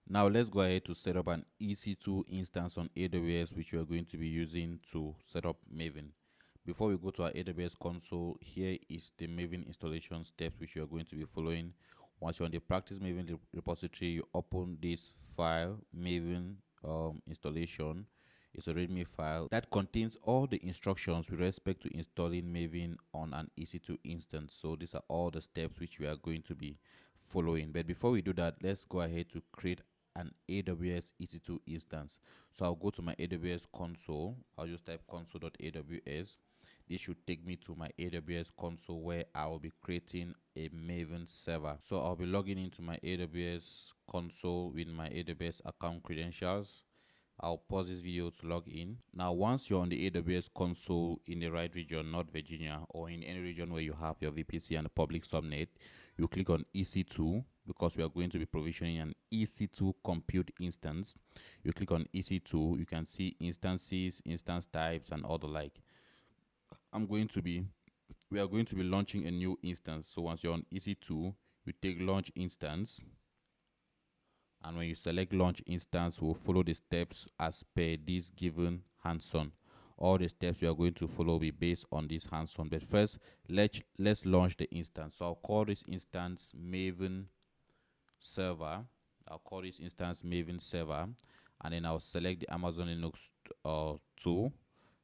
Now let's go ahead to set up an EC2 instance on AWS, which we are going to be using to set up Maven. Before we go to our AWS console, here is the Maven installation steps which you are going to be following. Once you're on the practice Maven repository, you open this file, Maven installation. It's a README file that contains all the instructions with respect to installing Maven on an EC2 instance. So these are all the steps which we are going to be following. But before we do that, let's go ahead to create an AWS EC2 instance. So I'll go to my AWS console. I'll just type console.aws. This should take me to my AWS console where I will be creating a Maven server. So I'll be logging into my AWS console with my AWS account credentials. I'll pause this video to log in. Now, once you're on the AWS console in the right region, not Virginia, or in any region where you have your VPC and a public subnet, you click on EC2 because we are going to be provisioning an EC2 compute instance. You click on EC2, you can see instances, instance types, and all the like. We are going to be launching a new instance. So once you're on EC2, you take launch instance. And when you select launch instance, we'll follow the steps as per this given hands-on. All the steps we are going to follow will be based on this hands-on. But first, let's launch the instance. So I'll call this instance Maven server. I'll call this instance Maven server, and then I'll select the Amazon Linux 2.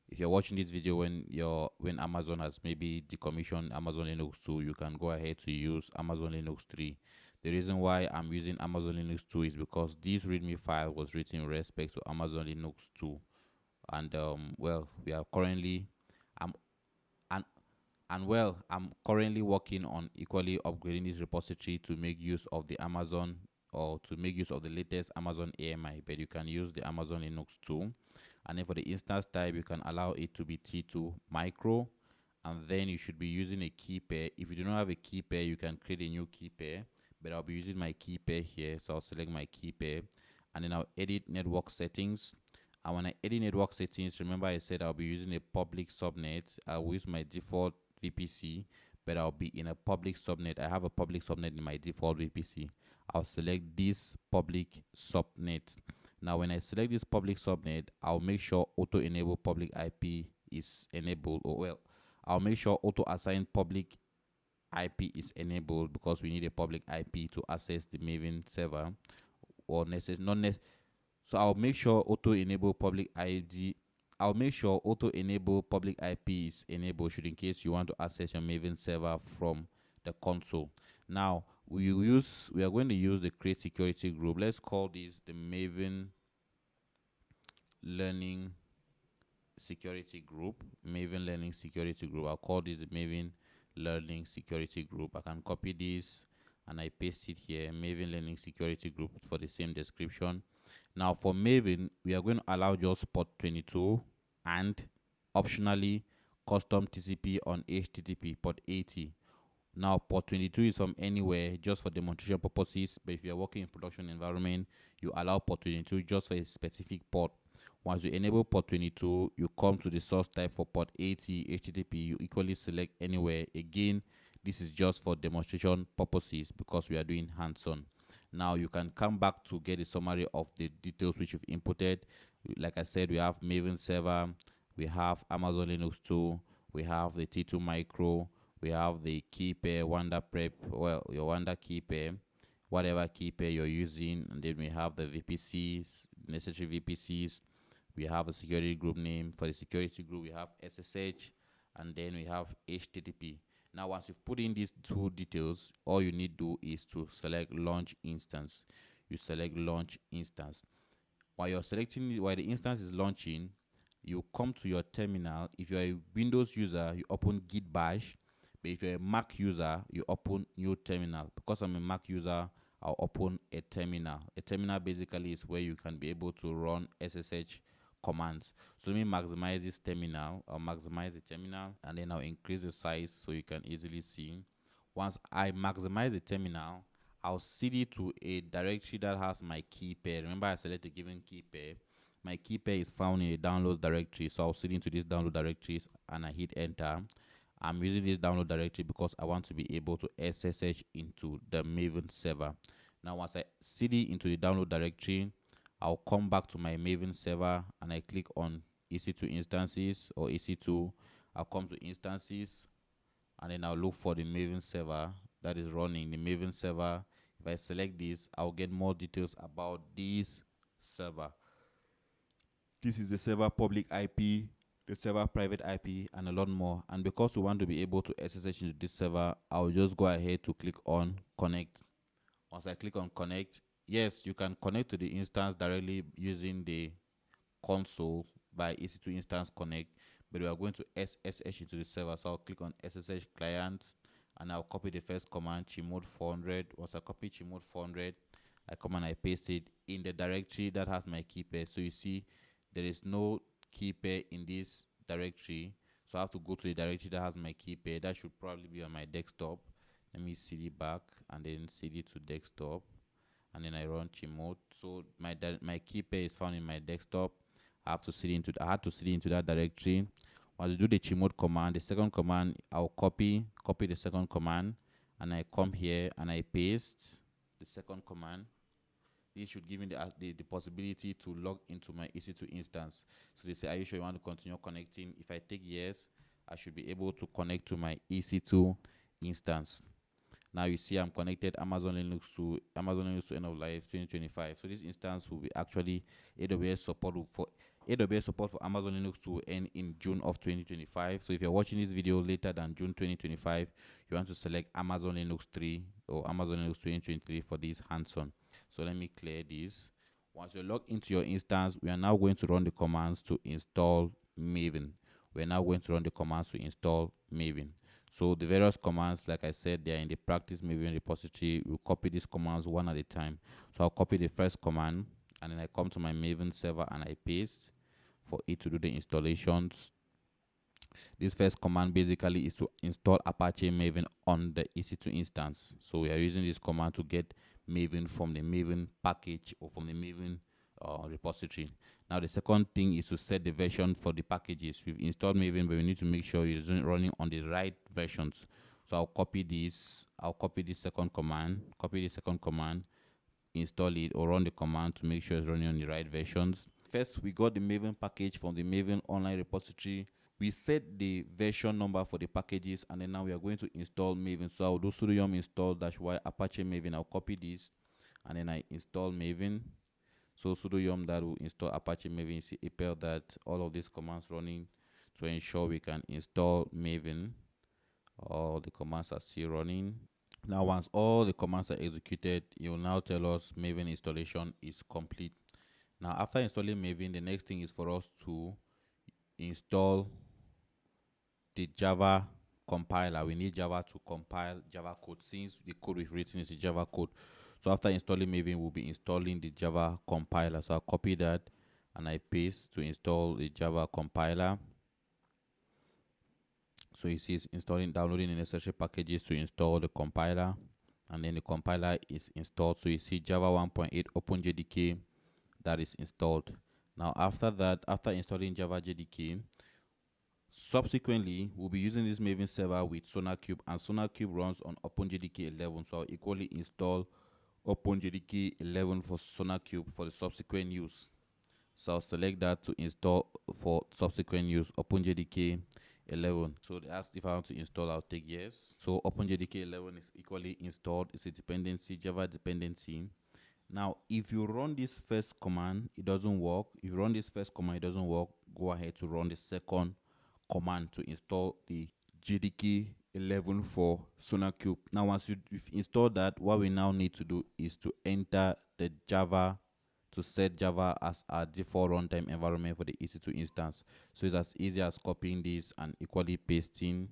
If you're watching this video when Amazon has maybe decommissioned Amazon Linux 2, you can go ahead to use Amazon Linux 3. The reason why I'm using Amazon Linux 2 is because this README file was written with respect to Amazon Linux 2, and well, we are currently I'm I'm currently working on equally upgrading this repository to make use of the Amazon or to make use of the latest Amazon AMI, but you can use the Amazon Linux 2. And then for the instance type, you can allow it to be T2 micro, and then you should be using a key pair. If you do not have a key pair, you can create a new key pair, but I'll be using my key pair here. So I'll select my key pair, and then I'll edit network settings. And when I edit network settings, remember I said I'll be using a public subnet. I'll use my default VPC, but I'll be in a public subnet. I have a public subnet in my default VPC. I'll select this public subnet. Now, when I select this public subnet, I'll make sure auto enable public IP is enabled, or well, I'll make sure auto assign public IP is enabled because we need a public IP to access the Maven server, or so I'll make sure auto enable public ID. I'll make sure auto enable public IP is enabled should in case you want to access your Maven server from the console. Now we are going to use the create security group. Let's call this the Maven learning security group. Maven learning security group. I'll call this the Maven learning security group. I can copy this and I paste it here. Maven learning security group for the same description. Now for Maven, we are going to allow just port 22 and optionally custom TCP on HTTP port 80. Now port 22 is from anywhere just for demonstration purposes, but if you are working in production environment, you allow port 22 just for a specific port. Once you enable port 22, you come to the source type for port 80 HTTP. You equally select anywhere. Again, this is just for demonstration purposes because we are doing hands-on. Now you can come back to get a summary of the details which you've inputted. Like I said, we have Maven server, we have Amazon Linux 2, we have the T2 micro, we have the key pair, Wanda prep, well, your Wanda key pair, whatever key pair you're using, and then we have the VPCs, necessary VPCs. We have a security group name. For the security group, we have SSH, and then we have HTTP. Now, once you've put in these two details, all you need to do is to select launch instance. You select launch instance. While the instance is launching, you come to your terminal. If you're a Windows user, you open git bash. But if you're a Mac user, you open new terminal. Because I'm a Mac user, I'll open a terminal. A terminal basically is where you can be able to run SSH commands. So let me maximize this terminal. I'll maximize the terminal and then I'll increase the size so you can easily see. Once I maximize the terminal, I'll cd to a directory that has my key pair. Remember I selected a given key pair. My key pair is found in a downloads directory, so I'll cd into this download directories and I hit enter. I'm using this download directory because I want to be able to SSH into the Maven server. Now once I cd into the download directory, I'll come back to my Maven server and I click on EC2 instances or EC2. I'll come to instances and then I'll look for the Maven server that is running. The Maven server, if I select this, I'll get more details about this server. This is the server public IP, the server private IP, and a lot more. And because we want to be able to SSH into this server, I'll just go ahead to click on connect. Once I click on connect, yes, you can connect to the instance directly using the console by EC2 instance connect, but we are going to SSH into the server. So I'll click on SSH client and I'll copy the first command, chmod 400. Once I copy chmod 400, I come and I paste it in the directory that has my key pair. So you see there is no key pair in this directory, so I have to go to the directory that has my key pair. That should probably be on my desktop. Let me cd back and then cd to desktop, and then I run chmod. So my key pair is found in my desktop. I had to cd into that directory. Once you do the chmod command, the second command, I'll copy the second command, and I come here and I paste the second command. This should give me the possibility to log into my EC2 instance. So they say, are you sure you want to continue connecting? If I take yes, I should be able to connect to my EC2 instance. Now you see I'm connected Amazon Linux to end of life 2025. So this instance will be actually AWS support for Amazon Linux to end in June of 2025. So if you're watching this video later than June 2025, you want to select Amazon Linux 3 or Amazon Linux 2023 for this hands-on. So let me clear this. Once you log into your instance, we are now going to run the commands to install Maven. We're now going to run the commands to install Maven. So the various commands, like I said, they are in the practice Maven repository. We'll copy these commands one at a time. So I'll copy the first command, and then I come to my Maven server and I paste for it to do the installations. This first command basically is to install Apache Maven on the EC2 instance. So we are using this command to get Maven from the Maven package or from the Maven repository. Now the second thing is to set the version for the packages. We've installed Maven, but we need to make sure it's running on the right versions. So I'll copy this second command, install it, or run the command to make sure it's running on the right versions. First, we got the Maven package from the Maven online repository. We set the version number for the packages, and then now we are going to install Maven. So I'll do sudo yum install -y Apache Maven. I'll copy this, and then I install Maven. So sudo yum that will install Apache Maven. You see that all of these commands running to ensure we can install Maven. All the commands are still running. Now once all the commands are executed, it will now tell us Maven installation is complete. Now after installing Maven, the next thing is for us to install the Java compiler. We need Java to compile Java code, since the code we've written is a Java code. So after installing Maven, we'll be installing the Java compiler. So I'll copy that and I paste to install the Java compiler. So you see it's downloading the necessary packages to install the compiler, and then the compiler is installed. So you see Java 1.8 OpenJDK that is installed. Now after installing Java JDK, subsequently we'll be using this Maven server with SonarQube, and SonarQube runs on OpenJDK 11. So I'll equally install OpenJDK 11 for SonarQube for the subsequent use. So I'll select that to install for subsequent use, OpenJDK 11. So they asked if I want to install, I'll take yes. So OpenJDK 11 is equally installed. It's a dependency, Java dependency. Now, if you run this first command, it doesn't work. If you run this first command, it doesn't work, go ahead to run the second command to install the JDK 11 for SonarQube. Now, once you've installed that, what we now need to do is to enter the Java, to set Java as our default runtime environment for the EC2 instance. So it's as easy as copying this and equally pasting,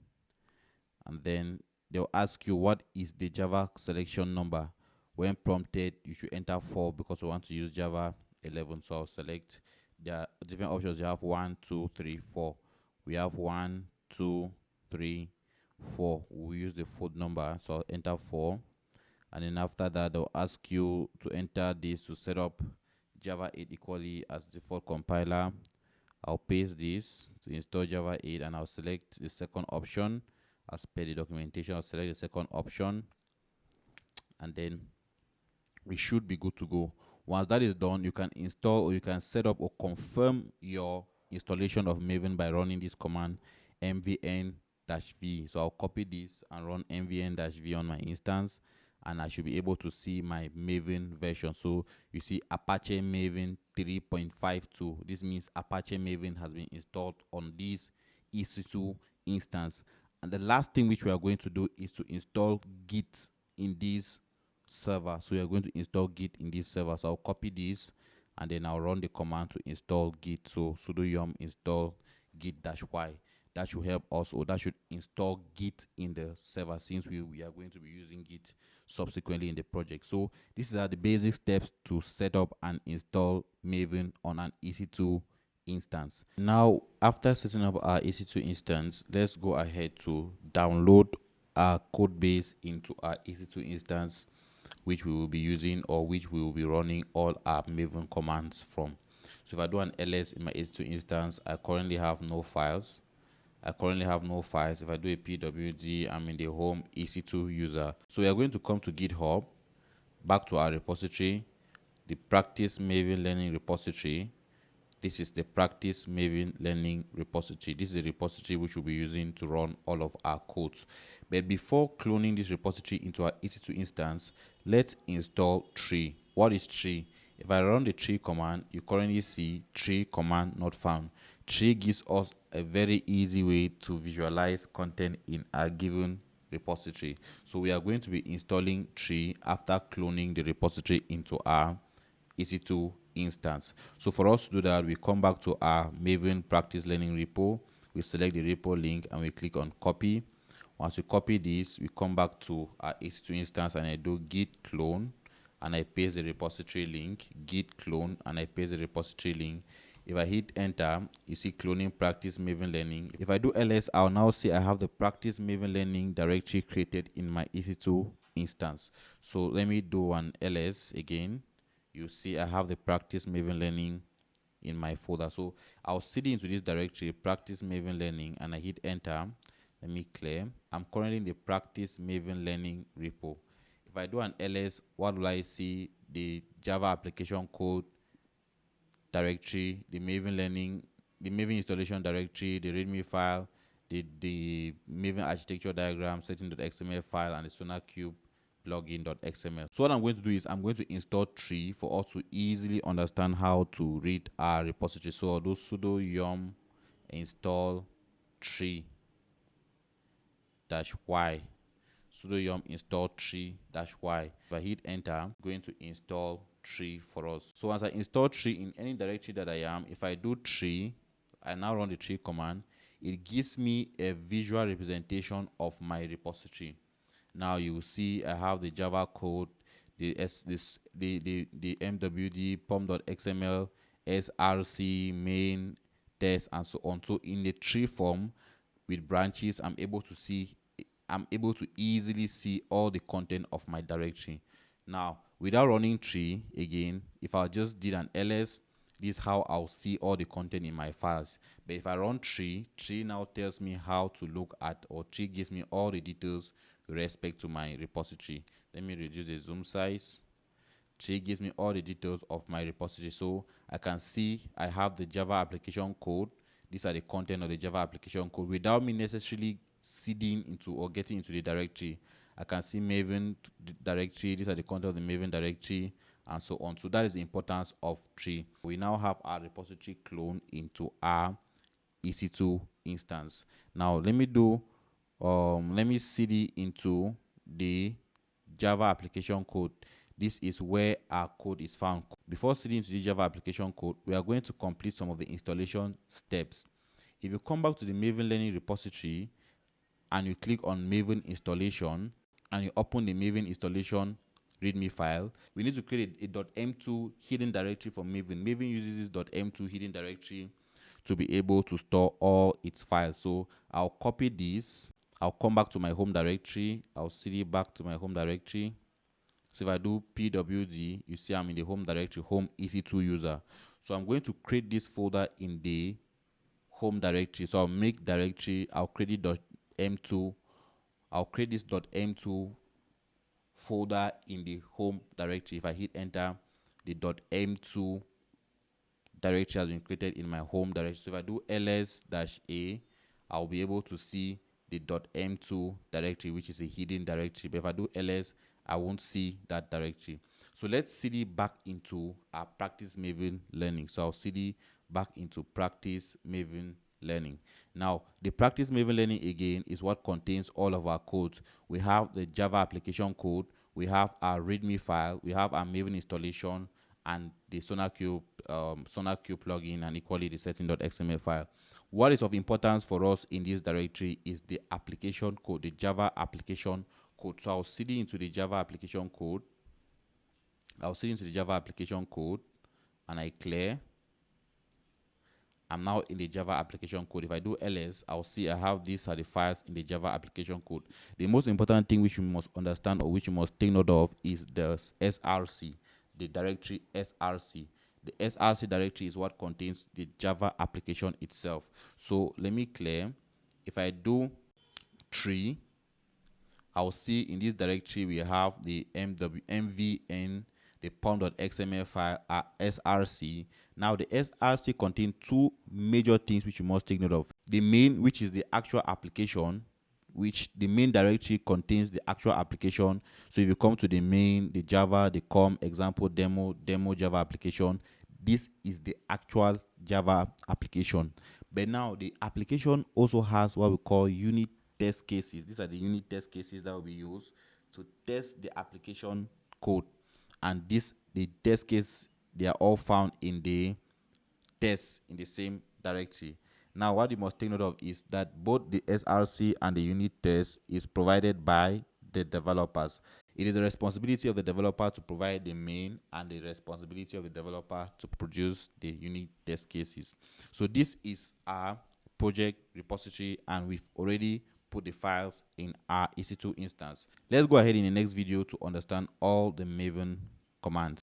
and then they'll ask you what is the Java selection number. When prompted, you should enter 4 because we want to use Java 11. So I'll select. There are different options. You have 1, 2, 3, 4. We have 1, 2, 3, 4. We'll use the fourth number, so I'll enter 4. And then after that, they'll ask you to enter this to set up Java 8 equally as default compiler. I'll paste this to install Java 8, and I'll select the second option as per the documentation. I'll select the second option, and then we should be good to go. Once that is done, you can install or you can set up or confirm your installation of Maven by running this command mvn-v. So I'll copy this and run mvn-v on my instance, and I should be able to see my Maven version. So you see Apache Maven 3.52. This means Apache Maven has been installed on this EC2 instance. And the last thing which we are going to do is to install Git in this server. So we are going to install Git in this server. So I'll copy this and then I'll run the command to install Git. So sudo yum install git-y. That should help us, or that should install Git in the server, since we are going to be using Git subsequently in the project. So these are the basic steps to set up and install Maven on an EC2 instance. Now, after setting up our EC2 instance, let's go ahead to download our code base into our EC2 instance, which we will be using, or which we will be running all our Maven commands from. So if I do an ls in my EC2 instance, I currently have no files. If I do a pwd, I'm in the home EC2 user. So we are going to come to GitHub, back to our repository, the practice Maven learning repository. This is the practice Maven learning repository. This is the repository which we'll be using to run all of our codes. But before cloning this repository into our EC2 instance, let's install tree. What is tree? If I run the tree command, you currently see tree command not found. Tree gives us a very easy way to visualize content in a given repository. So we are going to be installing tree after cloning the repository into our EC2 instance. So for us to do that, we come back to our Maven practice learning repo. We select the repo link and we click on copy. Once we copy this, we come back to our EC2 instance and I do git clone and I paste the repository link, git clone, and I paste the repository link. If I hit enter, you see cloning practice Maven learning. If I do ls, I'll now see I have the practice Maven learning directory created in my EC2 instance. So let me do an ls again. You see I have the practice Maven learning in my folder. So I'll cd into this directory, practice Maven learning, and I hit enter. Let me clear. I'm currently in the practice Maven learning repo. If I do an ls, what will I see? The Java application code directory, the Maven learning, the Maven installation directory, the readme file, the Maven architecture diagram, setting.xml file, and the SonarQube login.xml. So what I'm going to do is I'm going to install tree for us to easily understand how to read our repository. So I'll do sudo yum install tree -y. Sudo yum install tree -y. If I hit enter, I'm going to install tree for us. So once I install tree in any directory that I am, if I do tree, I now run the tree command, it gives me a visual representation of my repository. Now you will see I have the Java code, the MWD, pom.xml, src, main, test, and so on. So in the tree form with branches, I'm able to easily see all the content of my directory. Now, without running tree again, if I just did an ls, this is how I'll see all the content in my files. But if I run tree now tells me how to look at, or tree gives me all the details with respect to my repository. Let me reduce the zoom size. Tree gives me all the details of my repository. So I can see I have the Java application code. These are the content of the Java application code without me necessarily seeding into or getting into the directory. I can see Maven directory. These are the content of the Maven directory, and so on. So that is the importance of tree. We now have our repository clone into our EC2 instance. Now let me cd into the Java application code. This is where our code is found. Before cd into the Java application code, we are going to complete some of the installation steps. If you come back to the Maven learning repository and you click on Maven installation and you open the Maven installation readme file, we need to create a .m2 hidden directory for Maven. Maven uses this .m2 hidden directory to be able to store all its files. So I'll copy this. I'll come back to my home directory. I'll cd back to my home directory. So if I do pwd, you see I'm in the home directory, home EC2 user. So I'm going to create this folder in the home directory. So I'll make directory, I'll create it .m2, I'll create this .m2 folder in the home directory. If I hit enter, the .m2 directory has been created in my home directory. So if I do ls-a, I'll be able to see the .m2 directory, which is a hidden directory. But if I do ls, I won't see that directory. So let's cd back into our practice Maven learning. So I'll cd back into practice Maven learning. Now, the practice Maven learning again is what contains all of our codes. We have the Java application code, we have our README file, we have our Maven installation, and the SonarQube plugin, and equally the setting.xml file. What is of importance for us in this directory is the application code, the Java application code. So I'll cd into the Java application code. And I clear. I'm now in the Java application code. If I do ls, I'll see I have these are the files in the Java application code. The most important thing which you must understand, or which you must take note of, is the src, the directory src. The src directory is what contains the Java application itself. So let me clear. If I do tree, I'll see in this directory we have the mvn, the pom.xml file, src. Now the src contains two major things which you must take note of. The main, which is the actual application, which the main directory contains the actual application. So if you come to the main, the Java, the com, example, demo Java application, this is the actual Java application. But now the application also has what we call unit test cases. These are the unit test cases that will be used to test the application code. And the test case, they are all found in the test in the same directory. Now, what you must take note of is that both the src and the unit test is provided by the developers. It is the responsibility of the developer to provide the main, and the responsibility of the developer to produce the unit test cases. So this is our project repository, and we've already put the files in our EC2 instance. Let's go ahead in the next video to understand all the Maven commands.